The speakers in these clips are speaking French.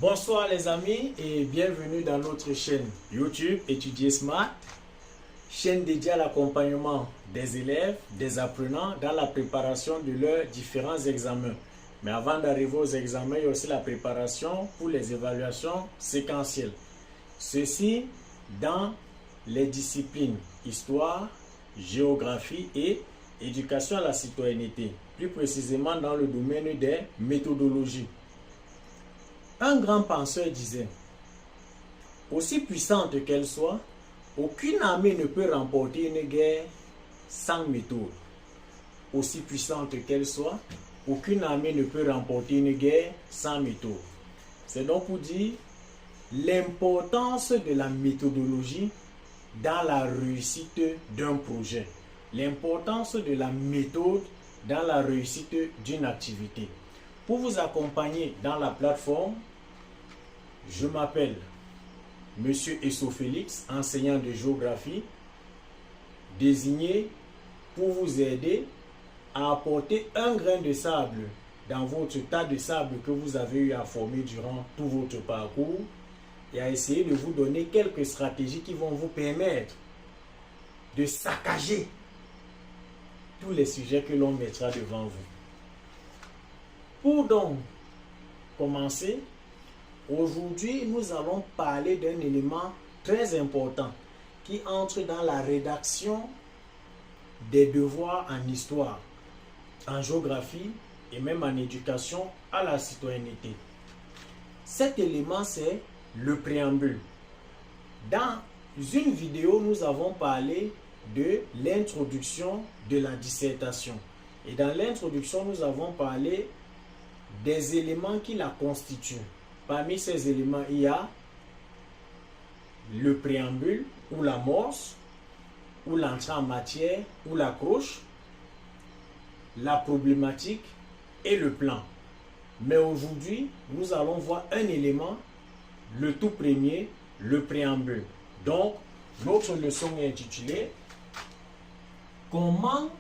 Bonsoir les amis et bienvenue dans notre chaîne YouTube Étudier Smart, chaîne dédiée à l'accompagnement des élèves, des apprenants dans la préparation de leurs différents examens. Mais avant d'arriver aux examens, il y a aussi la préparation pour les évaluations séquentielles. Ceci dans les disciplines histoire, géographie et éducation à la citoyenneté, plus précisément dans le domaine des méthodologies. Un grand penseur disait, aussi puissante qu'elle soit, aucune armée ne peut remporter une guerre sans méthode. Aussi puissante qu'elle soit, aucune armée ne peut remporter une guerre sans méthode. C'est donc pour dire l'importance de la méthodologie dans la réussite d'un projet. L'importance de la méthode dans la réussite d'une activité. Pour vous accompagner dans la plateforme, je m'appelle Monsieur Esso Félix, enseignant de géographie, désigné pour vous aider à apporter un grain de sable dans votre tas de sable que vous avez eu à former durant tout votre parcours et à essayer de vous donner quelques stratégies qui vont vous permettre de saccager tous les sujets que l'on mettra devant vous. Pour donc commencer, aujourd'hui, nous allons parler d'un élément très important qui entre dans la rédaction des devoirs en histoire, en géographie et même en éducation à la citoyenneté. Cet élément, c'est le préambule. Dans une vidéo, nous avons parlé de l'introduction de la dissertation. Et dans l'introduction, nous avons parlé des éléments qui la constituent. Parmi ces éléments, il y a le préambule ou l'amorce, ou l'entrée en matière, ou l'accroche, la problématique et le plan. Mais aujourd'hui, nous allons voir un élément, le tout premier, le préambule. Donc, notre leçon est intitulée « Comment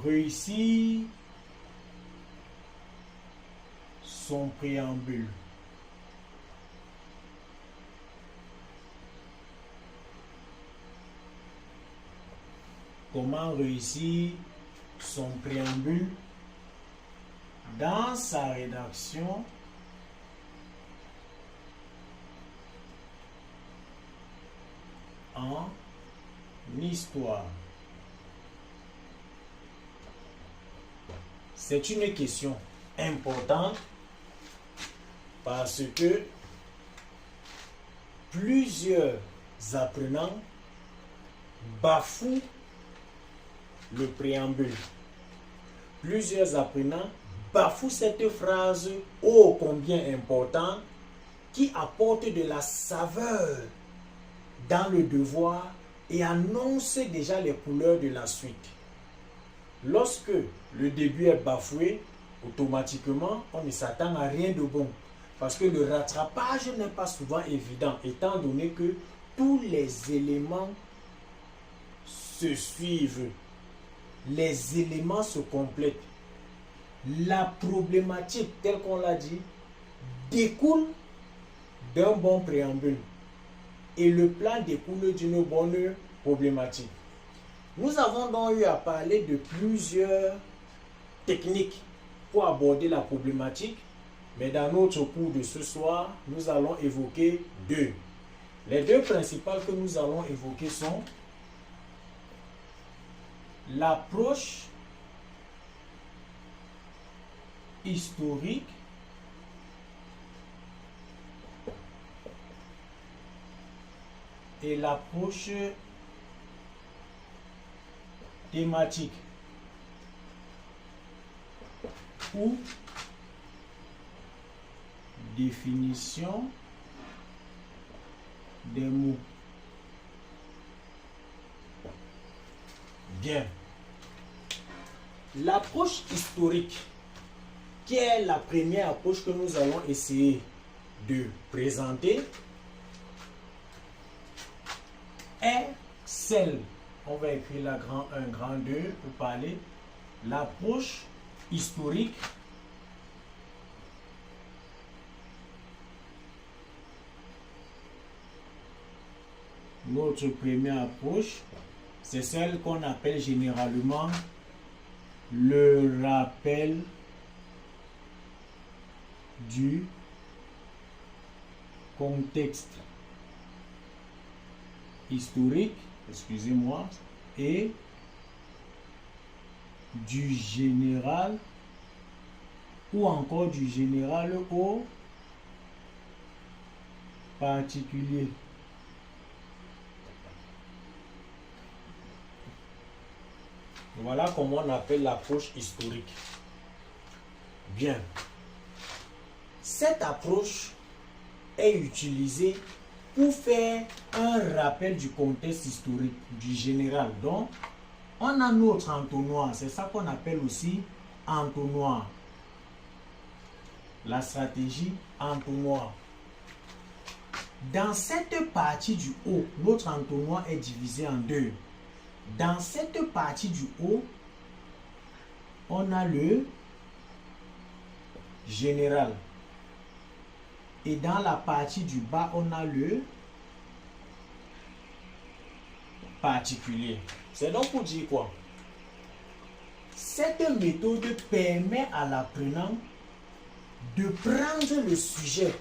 réussir son préambule ». Comment réussir son préambule dans sa rédaction en histoire. C'est une question importante parce que plusieurs apprenants bafouent le préambule. Plusieurs apprenants bafouent cette phrase ô combien importante qui apporte de la saveur dans le devoir et annonce déjà les couleurs de la suite. Lorsque le début est bafoué, automatiquement, on ne s'attend à rien de bon. Parce que le rattrapage n'est pas souvent évident, étant donné que tous les éléments se suivent. Les éléments se complètent. La problématique, telle qu'on l'a dit, découle d'un bon préambule. Et le plan découle d'une bonne problématique. Nous avons donc eu à parler de plusieurs techniques pour aborder la problématique, mais dans notre cours de ce soir, nous allons évoquer deux. Les deux principales que nous allons évoquer sont l'approche historique et l'approche thématique ou définition des mots. Bien. L'approche historique, qui est la première approche que nous allons essayer de présenter, est celle, on va écrire la grand 1, grand 2 pour parler, l'approche historique notre première approche, c'est celle qu'on appelle généralement le rappel du contexte historique, excusez-moi, et du général ou encore du général au particulier. Voilà comment on appelle l'approche historique. Bien. Cette approche est utilisée pour faire un rappel du contexte historique, du général. Donc, on a notre entonnoir, c'est ça qu'on appelle aussi entonnoir. La stratégie entonnoir. Dans cette partie du haut, notre entonnoir est divisé en deux. Dans cette partie du haut, on a le général. Et dans la partie du bas, on a le particulier. C'est donc pour dire quoi? Cette méthode permet à l'apprenant de prendre le sujet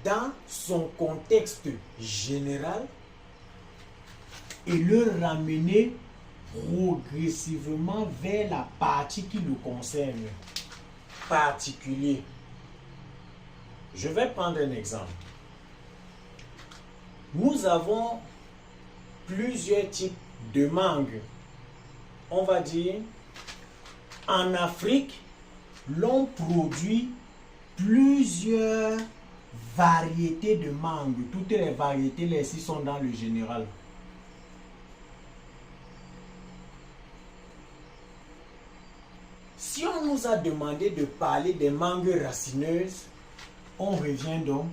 dans son contexte général et le ramener progressivement vers la partie qui le concerne, particulier. Je vais prendre un exemple. Nous avons plusieurs types de mangues. On va dire, en Afrique, l'on produit plusieurs variétés de mangues. Toutes les variétés, les ci sont dans le général. Si on nous a demandé de parler des mangues racineuses, on revient donc.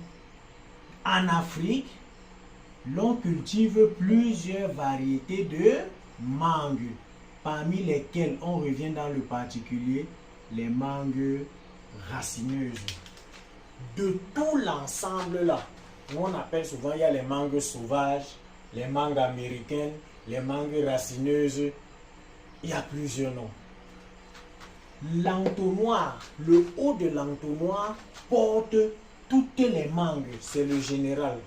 En Afrique, l'on cultive plusieurs variétés de mangues, parmi lesquelles on revient dans le particulier les mangues racineuses. De tout l'ensemble là, on appelle souvent, il y a les mangues sauvages, les mangues américaines, les mangues racineuses, il y a plusieurs noms. L'entonnoir, le haut de l'entonnoir porte toutes les mangues, c'est le général.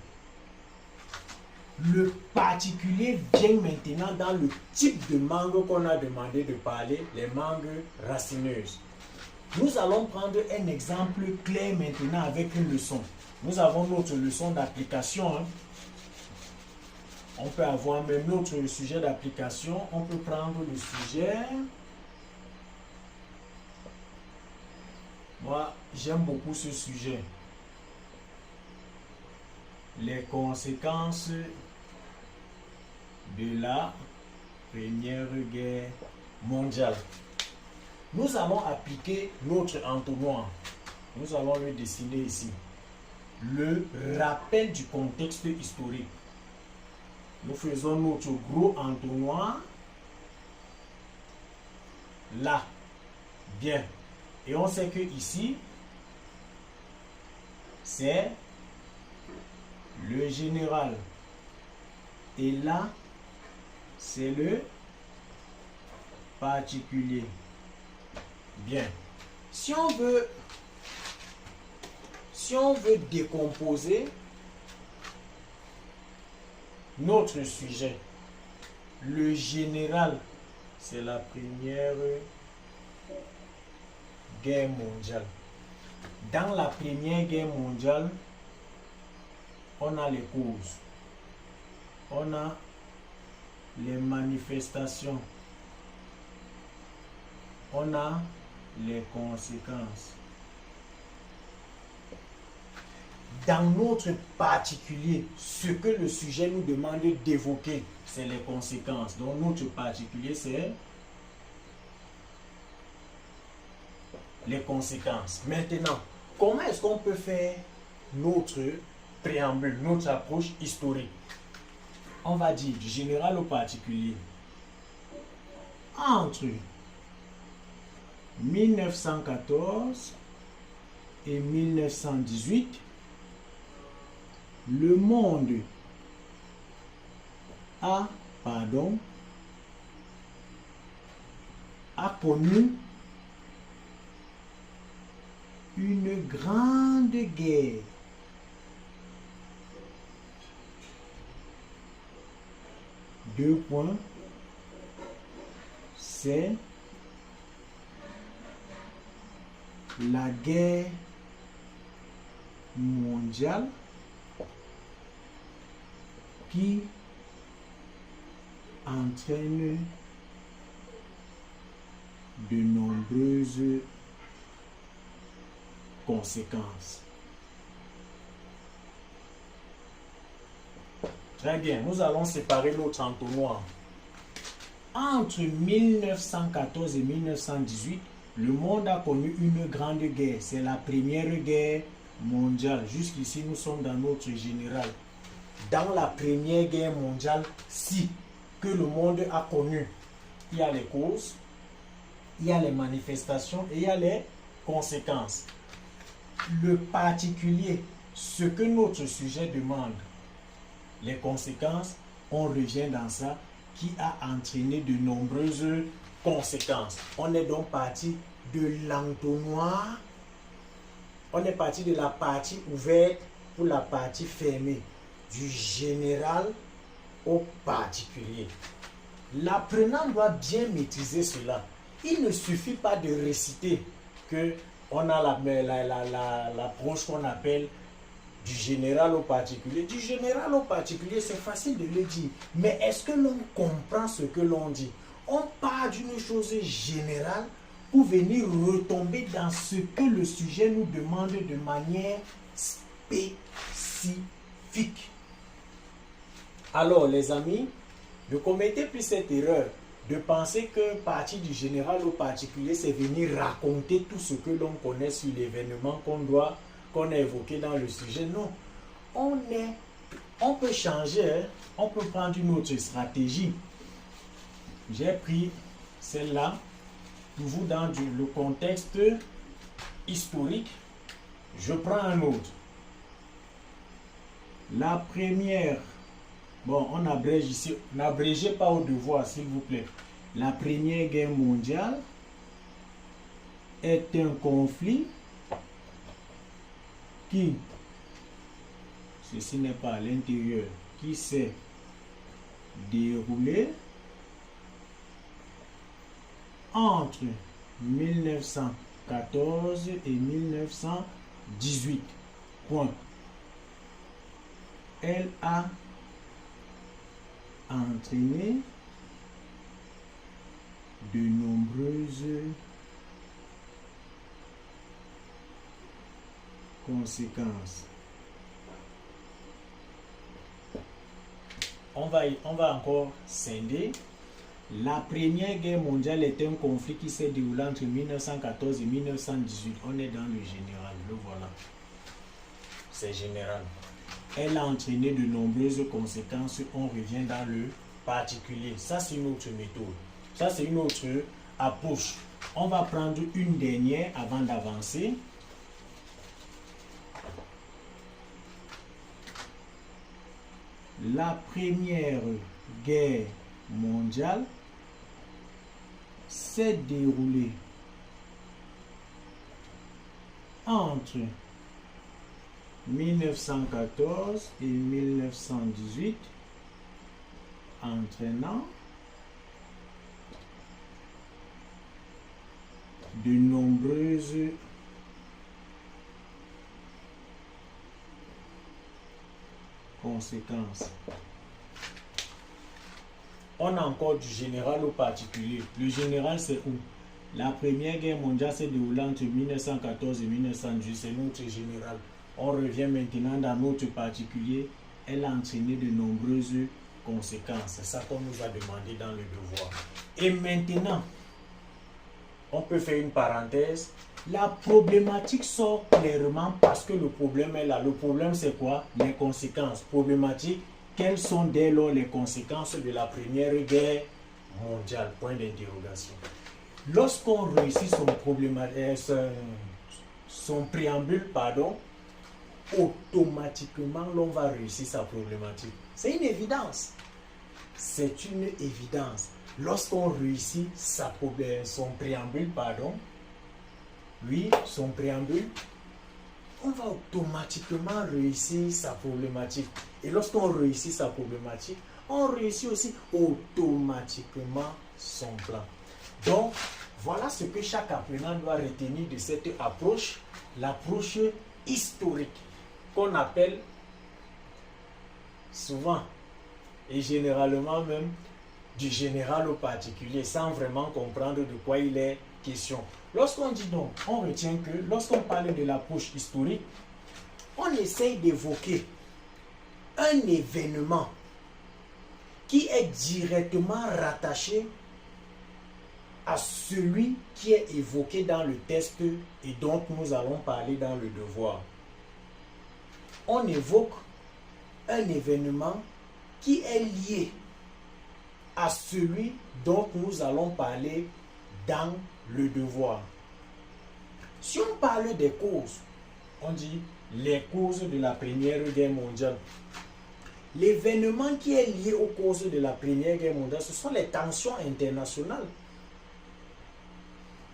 Le particulier vient maintenant dans le type de mangue qu'on a demandé de parler, les mangues racineuses. Nous allons prendre un exemple clair maintenant avec une leçon. Nous avons notre leçon d'application. On peut avoir même notre sujet d'application. On peut prendre le sujet. Moi, j'aime beaucoup ce sujet. Les conséquences de la Première Guerre mondiale. Nous allons appliquer notre entonnoir. Nous allons le dessiner ici. Le rappel du contexte historique. Nous faisons notre gros entonnoir. Là. Bien. Et on sait que ici, c'est le général. Et là, c'est le particulier. Bien. Si on veut décomposer notre sujet, le général, c'est la Première Guerre mondiale. Dans la Première Guerre mondiale, on a les causes, on a les manifestations, on a les conséquences. Dans notre particulier, ce que le sujet nous demande d'évoquer, c'est les conséquences. Donc notre particulier, c'est les conséquences. Maintenant, comment est-ce qu'on peut faire notre préambule, notre approche historique? On va dire du général au particulier. Entre 1914 et 1918, le monde a connu une grande guerre. Deux points. C'est la guerre mondiale qui entraîne de nombreuses conséquences. Très bien, nous allons séparer notre entonnoir. Entre 1914 et 1918, le monde a connu une grande guerre. C'est la première guerre mondiale. Jusqu'ici, nous sommes dans notre général. Dans la première guerre mondiale, si que le monde a connu, il y a les causes, il y a les manifestations et il y a les conséquences. Le particulier, ce que notre sujet demande, les conséquences, on revient dans ça, qui a entraîné de nombreuses conséquences. On est donc parti de l'entonnoir, on est parti de la partie ouverte pour la partie fermée, du général au particulier. L'apprenant doit bien maîtriser cela. Il ne suffit pas de réciter que on a l'approche qu'on appelle du général au particulier. Du général au particulier, c'est facile de le dire. Mais est-ce que l'on comprend ce que l'on dit? On part d'une chose générale pour venir retomber dans ce que le sujet nous demande de manière spécifique. Alors, les amis, ne commettez plus cette erreur de penser que partir du général au particulier, c'est venir raconter tout ce que l'on connaît sur l'événement qu'on a évoqué dans le sujet. Non, on peut changer, hein? On peut prendre une autre stratégie. J'ai pris celle-là, toujours dans le contexte historique. Je prends un autre. La première, bon, on abrège ici, n'abrégez pas au devoir, s'il vous plaît. La Première Guerre mondiale est un conflit qui, ceci n'est pas à l'intérieur, qui s'est déroulé entre 1914 et 1918. Point. Elle a entraîné de nombreuses conséquences. On va encore scinder. La Première Guerre mondiale est un conflit qui s'est déroulé entre 1914 et 1918. On est dans le général, le voilà. C'est général. Elle a entraîné de nombreuses conséquences. On revient dans le particulier. Ça, c'est une autre méthode. Ça, c'est une autre approche. On va prendre une dernière avant d'avancer. La Première Guerre mondiale s'est déroulée entre 1914 et 1918, entraînant de nombreuses conséquences. On a encore du général au particulier. Le général, c'est où? La Première Guerre mondiale s'est déroulée entre 1914 et 1918. C'est notre général. On revient maintenant dans notre particulier. Elle a entraîné de nombreuses conséquences. C'est ça qu'on nous a demandé dans le devoir. Et maintenant, on peut faire une parenthèse. La problématique sort clairement parce que le problème est là. Le problème, c'est quoi? Les conséquences. Problématique. Quelles sont dès lors les conséquences de la Première Guerre mondiale? Point d'interrogation. Lorsqu'on réussit son préambule, automatiquement, l'on va réussir sa problématique. C'est une évidence. c'est une évidence. Lorsqu'on réussit son préambule, son préambule, on va automatiquement réussir sa problématique. Et lorsqu'on réussit sa problématique, on réussit aussi automatiquement son plan. Donc, voilà ce que chaque apprenant doit retenir de cette approche, l'approche historique, qu'on appelle souvent et généralement même du général au particulier, sans vraiment comprendre de quoi il est question. Lorsqu'on dit donc, on retient que lorsqu'on parle de l'approche historique, on essaye d'évoquer un événement qui est directement rattaché à celui qui est évoqué dans le texte et dont nous allons parler dans le devoir. On évoque un événement qui est lié à celui dont nous allons parler dans le devoir. Si on parle des causes, on dit les causes de la Première Guerre mondiale. L'événement qui est lié aux causes de la Première Guerre mondiale, ce sont les tensions internationales.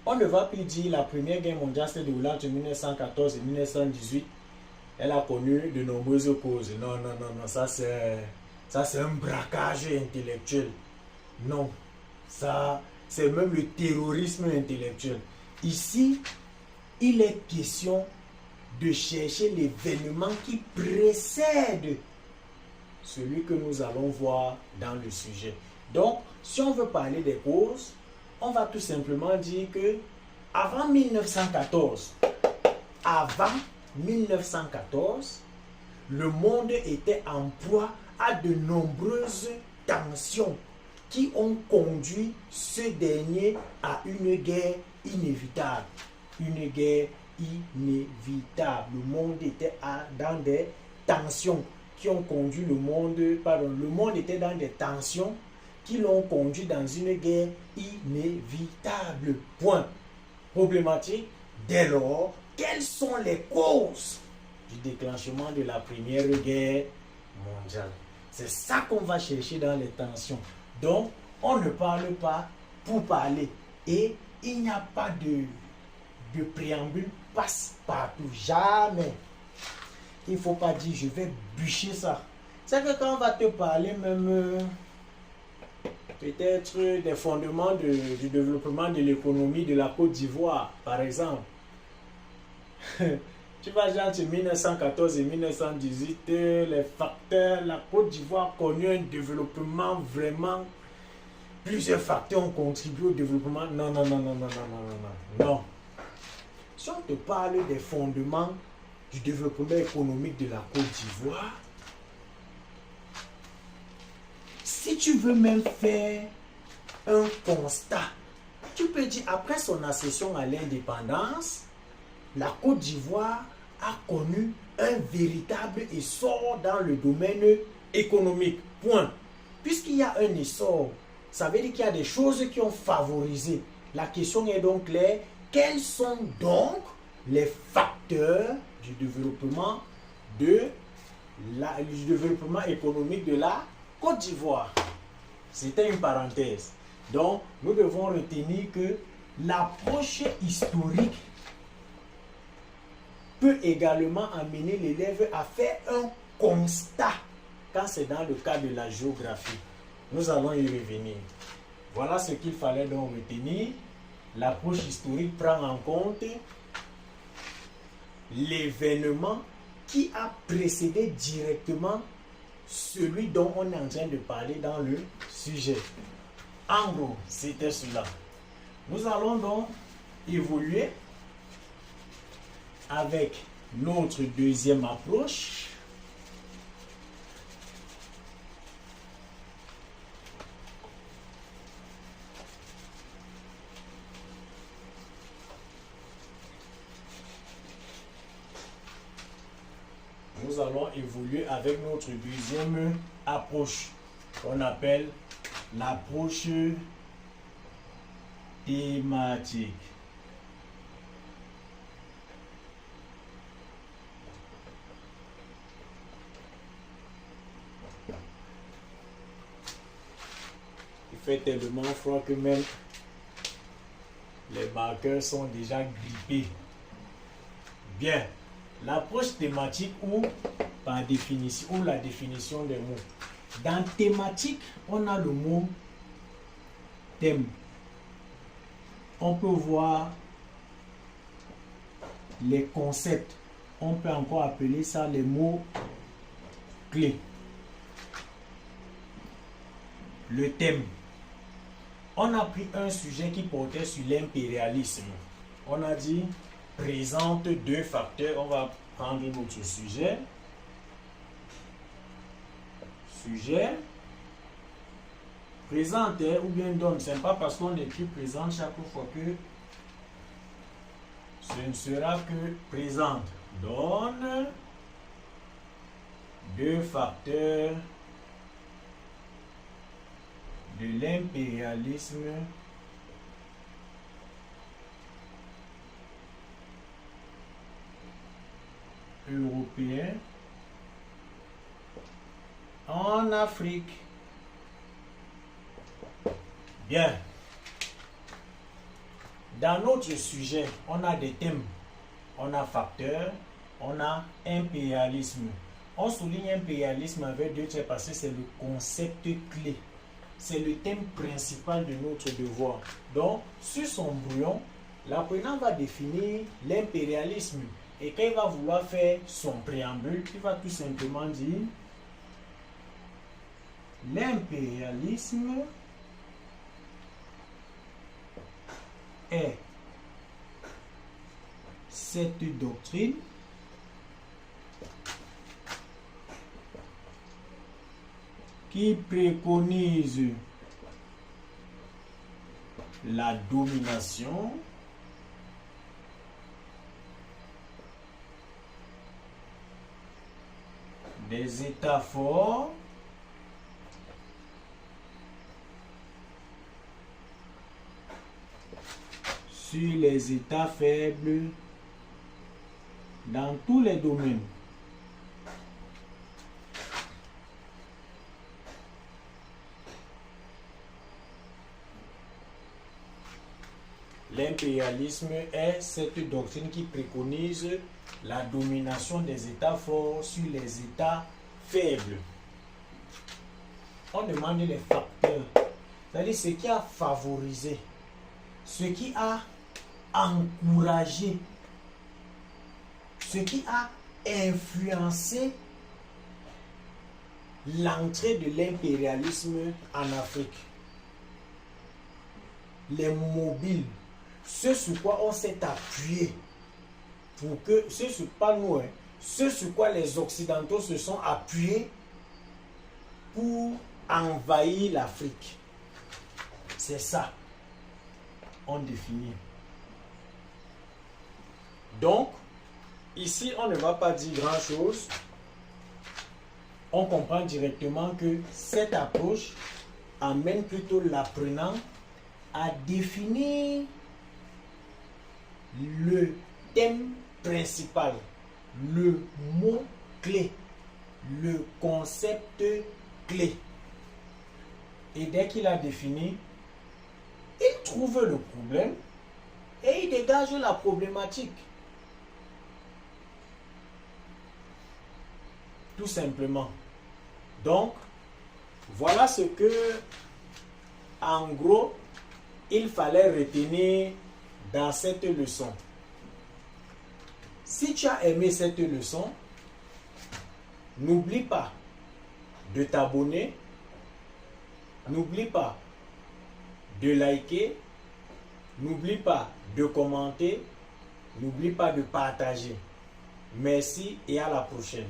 On ne va plus dire la Première Guerre mondiale s'est déroulée entre 1914 et 1918. Elle a connu de nombreuses causes. Non, ça c'est un braquage intellectuel. Non, ça c'est même le terrorisme intellectuel. Ici, il est question de chercher l'événement qui précède celui que nous allons voir dans le sujet. Donc, si on veut parler des causes, on va tout simplement dire que avant 1914, le monde était en proie à de nombreuses tensions qui ont conduit ce dernier à une guerre inévitable. Une guerre inévitable. Le monde était dans des tensions qui ont conduit le monde était dans des tensions qui l'ont conduit dans une guerre inévitable. Point. Problématique. Dès lors, quelles sont les causes du déclenchement de la Première Guerre mondiale? C'est ça qu'on va chercher dans les tensions. Donc, on ne parle pas pour parler. Et il n'y a pas de préambule passe-partout. Jamais. Il ne faut pas dire je vais bûcher ça. C'est que quand on va te parler même peut-être des fondements du développement de l'économie de la Côte d'Ivoire, par exemple. Tu vas dire entre 1914 et 1918, les facteurs, la Côte d'Ivoire a connu un développement vraiment. Plusieurs facteurs ont contribué au développement. Non. Si on te parle des fondements du développement économique de la Côte d'Ivoire, si tu veux même faire un constat, tu peux dire après son accession à l'indépendance, la Côte d'Ivoire a connu un véritable essor dans le domaine économique. Point. Puisqu'il y a un essor, ça veut dire qu'il y a des choses qui ont favorisé. La question est donc claire. Quels sont donc les facteurs du développement économique de la Côte d'Ivoire? C'était une parenthèse. Donc, nous devons retenir que l'approche historique peut également amener l'élève à faire un constat quand c'est dans le cas de la géographie. Nous allons y revenir. Voilà ce qu'il fallait donc retenir. L'approche historique prend en compte l'événement qui a précédé directement celui dont on est en train de parler dans le sujet. En gros, c'était cela. Nous allons donc évoluer avec notre deuxième approche. Nous allons évoluer avec notre deuxième approche qu'on appelle l'approche thématique. fait tellement froid que même les marqueurs sont déjà grippés. Bien, l'approche thématique ou par définition, ou la définition des mots. Dans thématique, on a le mot thème. On peut voir les concepts. On peut encore appeler ça les mots clés. Le thème. On a pris un sujet qui portait sur l'impérialisme. On a dit présente deux facteurs. On va prendre notre sujet. Sujet. Présente ou bien donne. Ce n'est pas parce qu'on écrit présente chaque fois que ce ne sera que présente. Donne deux facteurs de l'impérialisme européen en Afrique. Bien. Dans notre sujet, on a des thèmes. On a facteurs, on a impérialisme. On souligne impérialisme avec deux traits parce que c'est le concept clé. C'est le thème principal de notre devoir. Donc, sur son brouillon, l'apprenant va définir l'impérialisme. Et quand il va vouloir faire son préambule, il va tout simplement dire l'impérialisme est cette doctrine qui préconise la domination des États forts sur les États faibles dans tous les domaines. L'impérialisme est cette doctrine qui préconise la domination des États forts sur les États faibles. On demande les facteurs, c'est-à-dire ce qui a favorisé, ce qui a encouragé, ce qui a influencé l'entrée de l'impérialisme en Afrique. Les mobiles, ce sur quoi on s'est appuyé pour que, ce sur pas nous, hein, ce sur quoi les Occidentaux se sont appuyés pour envahir l'Afrique. C'est ça, on définit. Donc, ici, on ne va pas dire grand-chose. On comprend directement que cette approche amène plutôt l'apprenant à définir le thème principal, le mot clé, le concept clé. Et dès qu'il a défini, il trouve le problème et il dégage la problématique. Tout simplement. Donc, voilà ce que, en gros, il fallait retenir dans cette leçon. Si tu as aimé cette leçon, n'oublie pas de t'abonner, n'oublie pas de liker, n'oublie pas de commenter, n'oublie pas de partager. Merci et à la prochaine.